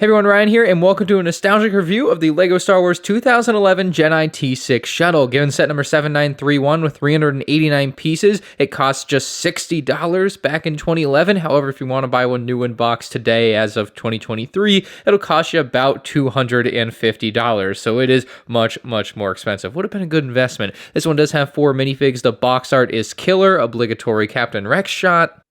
Hey everyone, Ryan here, and welcome to a nostalgic review of the LEGO Star Wars 2011 Jedi T-6 Shuttle. Given set number 7931 with 389 pieces, it costs just $60 back in 2011. However, if you want to buy one new in box today as of 2023, it'll cost you about $250. So it is much more expensive. Would have been a good investment. This one does have 4 minifigs. The box art is killer, obligatory Captain Rex shot.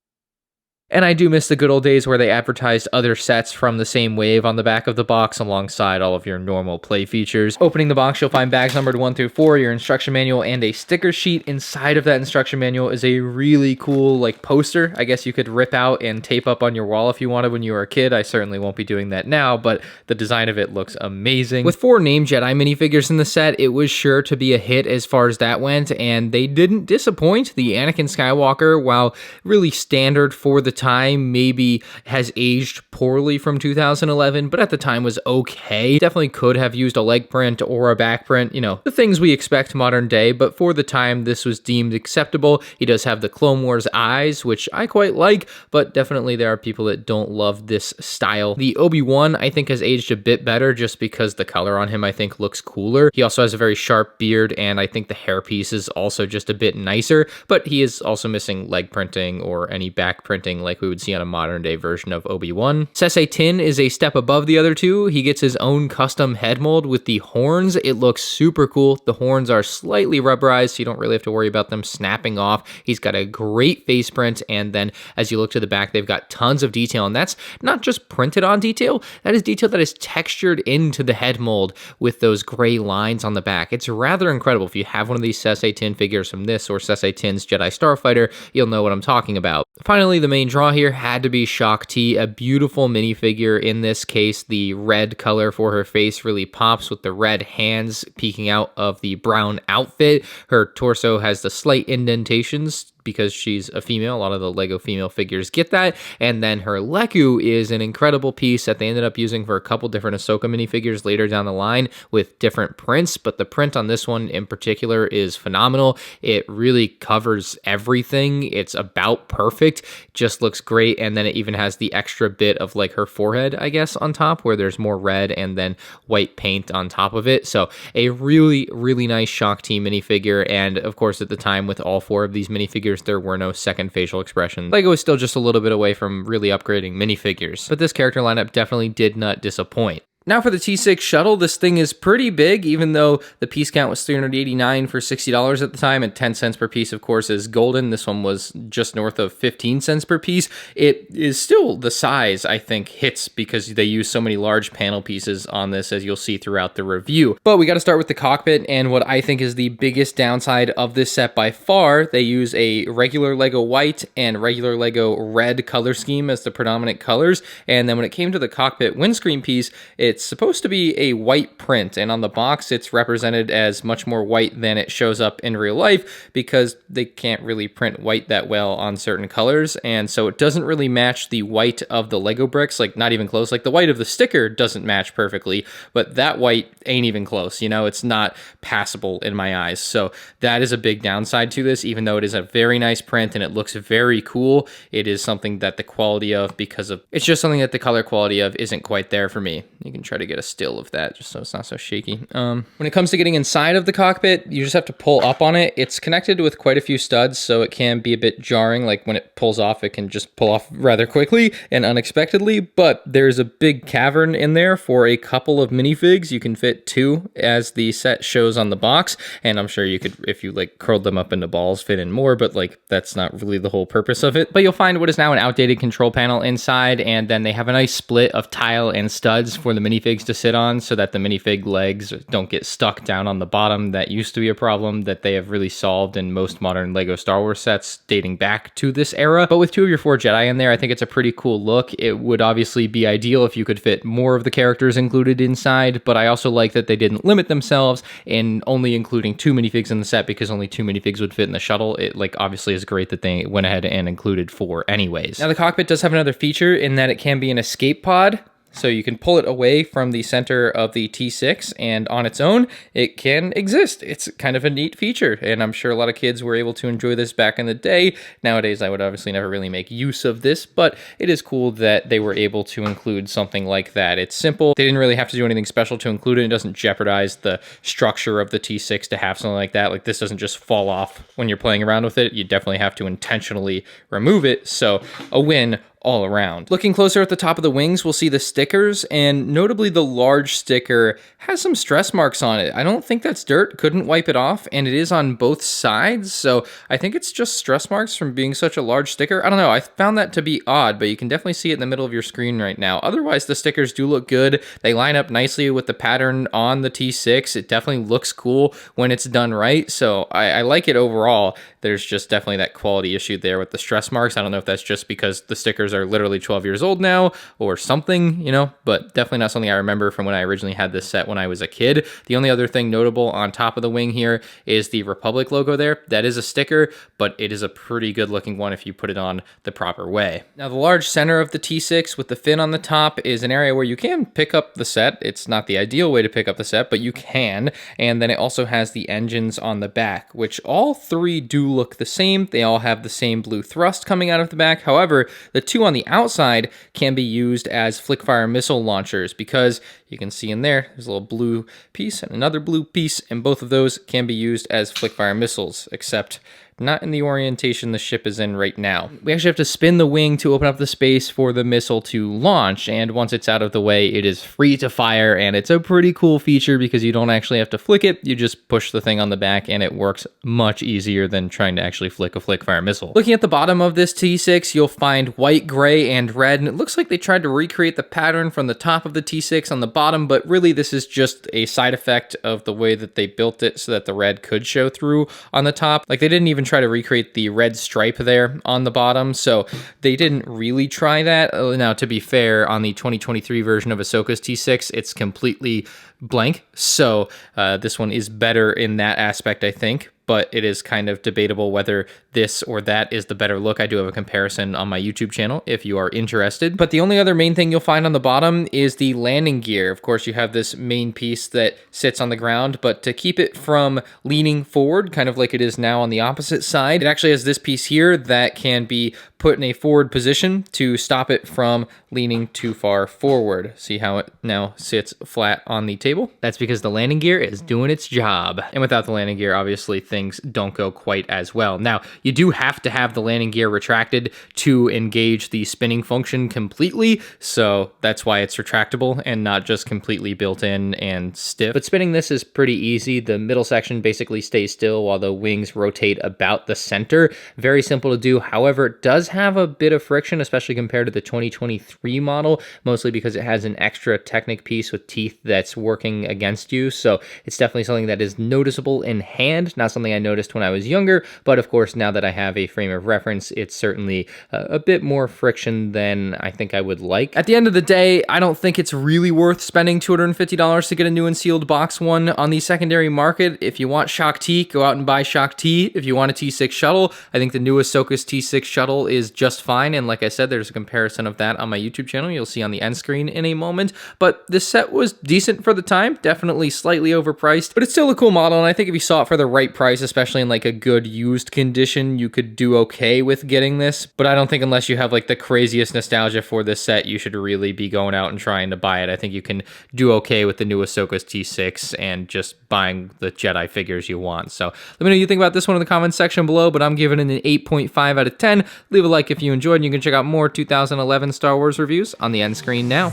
And I do miss the good old days where they advertised other sets from the same wave on the back of the box alongside all of your normal play features. Opening the box, you'll find bags numbered 1 through 4, your instruction manual, and a sticker sheet. Inside of that instruction manual is a really cool poster. I guess you could rip out and tape up on your wall if you wanted when you were a kid. I certainly won't be doing that now, but the design of it looks amazing. With 4 named Jedi minifigures in the set, it was sure to be a hit as far as that went, and they didn't disappoint. The Anakin Skywalker, while really standard for the time, maybe has aged poorly from 2011, but at the time was okay. Definitely could have used a leg print or a back print, the things we expect modern day, but for the time this was deemed acceptable. He does have the Clone Wars eyes, which I quite like, but definitely there are people that don't love this style. The Obi-Wan I think has aged a bit better just because the color on him I think looks cooler. He also has a very sharp beard, and I think the hairpiece is also just a bit nicer, but he is also missing leg printing or any back printing like we would see on a modern day version of Obi-Wan. Seasse Tin is a step above the other two. He gets his own custom head mold with the horns. It looks super cool. The horns are slightly rubberized, so you don't really have to worry about them snapping off. He's got a great face print, and then as you look to the back, they've got tons of detail, and that's not just printed on detail. That is detail that is textured into the head mold with those gray lines on the back. It's rather incredible. If you have one of these Seasse Tin figures from this or Seasse Tin's Jedi Starfighter, you'll know what I'm talking about. Finally, the main draw here had to be Shaak-Ti, a beautiful minifigure. In this case, the red color for her face really pops with the red hands peeking out of the brown outfit. Her torso has the slight indentations because she's a female. A lot of the LEGO female figures get that. And then her Leku is an incredible piece that they ended up using for a couple different Ahsoka minifigures later down the line with different prints, but the print on this one in particular is phenomenal. It really covers everything. It's about perfect. Just looks great. And then it even has the extra bit of her forehead, I guess, on top where there's more red and then white paint on top of it. So a really nice Shaak-Ti minifigure. And of course, at the time with all 4 of these minifigures, there were no second facial expressions. LEGO is still just a little bit away from really upgrading minifigures, but this character lineup definitely did not disappoint. Now for the T-6 Shuttle, this thing is pretty big, even though the piece count was 389 for $60 at the time, and 10 cents per piece, of course, is golden. This one was just north of 15 cents per piece. It is still the size, I think, hits because they use so many large panel pieces on this, as you'll see throughout the review. But we got to start with the cockpit, and what I think is the biggest downside of this set by far. They use a regular LEGO white and regular LEGO red color scheme as the predominant colors, and then when it came to the cockpit windscreen piece, it's supposed to be a white print, and on the box it's represented as much more white than it shows up in real life because they can't really print white that well on certain colors, and so it doesn't really match the white of the LEGO bricks, not even close. The white of the sticker doesn't match perfectly, but that white ain't even close. It's not passable in my eyes, so that is a big downside to this. Even though it is a very nice print and it looks very cool, it is something that the quality of, it's just something that the color quality of isn't quite there for me. You can try to get a still of that just so it's not so shaky. When it comes to getting inside of the cockpit, you just have to pull up on it. It's connected with quite a few studs, so it can be a bit jarring. When it pulls off, it can just pull off rather quickly and unexpectedly, but there's a big cavern in there for a couple of minifigs. You can fit 2 as the set shows on the box, and I'm sure you could, if you curled them up into balls, fit in more, but that's not really the whole purpose of it. But you'll find what is now an outdated control panel inside, and then they have a nice split of tile and studs for the minifigs to sit on so that the minifig legs don't get stuck down on the bottom. That used to be a problem that they have really solved in most modern LEGO Star Wars sets dating back to this era. But with 2 of your 4 Jedi in there, I think it's a pretty cool look. It would obviously be ideal if you could fit more of the characters included inside, but I also like that they didn't limit themselves in only including 2 minifigs in the set because only 2 minifigs would fit in the shuttle. It obviously is great that they went ahead and included 4 anyways. Now the cockpit does have another feature in that it can be an escape pod. So you can pull it away from the center of the T6, and on its own, it can exist. It's kind of a neat feature, and I'm sure a lot of kids were able to enjoy this back in the day. Nowadays, I would obviously never really make use of this, but it is cool that they were able to include something like that. It's simple. They didn't really have to do anything special to include it. It doesn't jeopardize the structure of the T6 to have something like that. Like, this doesn't just fall off when you're playing around with it. You definitely have to intentionally remove it. So a win all around. Looking closer at the top of the wings, we'll see the stickers, and notably the large sticker has some stress marks on it. I don't think that's dirt, couldn't wipe it off, and it is on both sides, so I think it's just stress marks from being such a large sticker. I don't know, I found that to be odd, but you can definitely see it in the middle of your screen right now. Otherwise, the stickers do look good. They line up nicely with the pattern on the T6. It definitely looks cool when it's done right, so I like it overall. There's just definitely that quality issue there with the stress marks. I don't know if that's just because the stickers are literally 12 years old now or something, you know, but definitely not something I remember from when I originally had this set when I was a kid. The only other thing notable on top of the wing here is the Republic logo there. That is a sticker, but it is a pretty good looking one if you put it on the proper way. Now, the large center of the T6 with the fin on the top is an area where you can pick up the set. It's not the ideal way to pick up the set, but you can. And then it also has the engines on the back, which all three do look the same. They all have the same blue thrust coming out of the back. However, the two on the outside can be used as flick-fire missile launchers, because you can see in there's a little blue piece and another blue piece, and both of those can be used as flick-fire missiles, except not in the orientation the ship is in right now. We actually have to spin the wing to open up the space for the missile to launch, and once it's out of the way, it is free to fire, and it's a pretty cool feature because you don't actually have to flick it. You just push the thing on the back, and it works much easier than trying to actually flick a flick-fire missile. Looking at the bottom of this T6, you'll find white, gray, and red, and it looks like they tried to recreate the pattern from the top of the T6 on the bottom, but really this is just a side effect of the way that they built it so that the red could show through on the top. Like, they didn't even try to recreate the red stripe there on the bottom, so they didn't really try that. Now, to be fair, on the 2023 version of Ahsoka's T6, it's completely blank, so this one is better in that aspect, I think, but it is kind of debatable whether this or that is the better look. I do have a comparison on my YouTube channel if you are interested. But the only other main thing you'll find on the bottom is the landing gear. Of course, you have this main piece that sits on the ground, but to keep it from leaning forward, kind of like it is now on the opposite side, it actually has this piece here that can be put in a forward position to stop it from leaning too far forward. See how it now sits flat on the table? That's because the landing gear is doing its job. And without the landing gear, obviously things don't go quite as well. Now, you do have to have the landing gear retracted to engage the spinning function completely, so that's why it's retractable and not just completely built in and stiff. But spinning this is pretty easy. The middle section basically stays still while the wings rotate about the center. Very simple to do. However, it does have a bit of friction, especially compared to the 2023 model, mostly because it has an extra Technic piece with teeth that's working against you. So it's definitely something that is noticeable in hand, not something I noticed when I was younger, but of course, now that I have a frame of reference, it's certainly a bit more friction than I think I would like. At the end of the day, I don't think it's really worth spending $250 to get a new and sealed box one on the secondary market. If you want Shaak-Ti, go out and buy Shaak-Ti. If you want a T6 shuttle, I think the new Ahsoka's T6 shuttle is just fine, and like I said, there's a comparison of that on my YouTube channel. You'll see on the end screen in a moment, but this set was decent for the time, definitely slightly overpriced, but it's still a cool model, and I think if you saw it for the right price, especially in like a good used condition, you could do okay with getting this. But I don't think unless you have like the craziest nostalgia for this set, you should really be going out and trying to buy it. I think you can do okay with the new Ahsoka's T6 and just buying the Jedi figures you want. So let me know what you think about this one in the comments section below, but I'm giving it an 8.5 out of 10. Leave a like if you enjoyed, and you can check out more 2011 Star Wars reviews on the end screen now.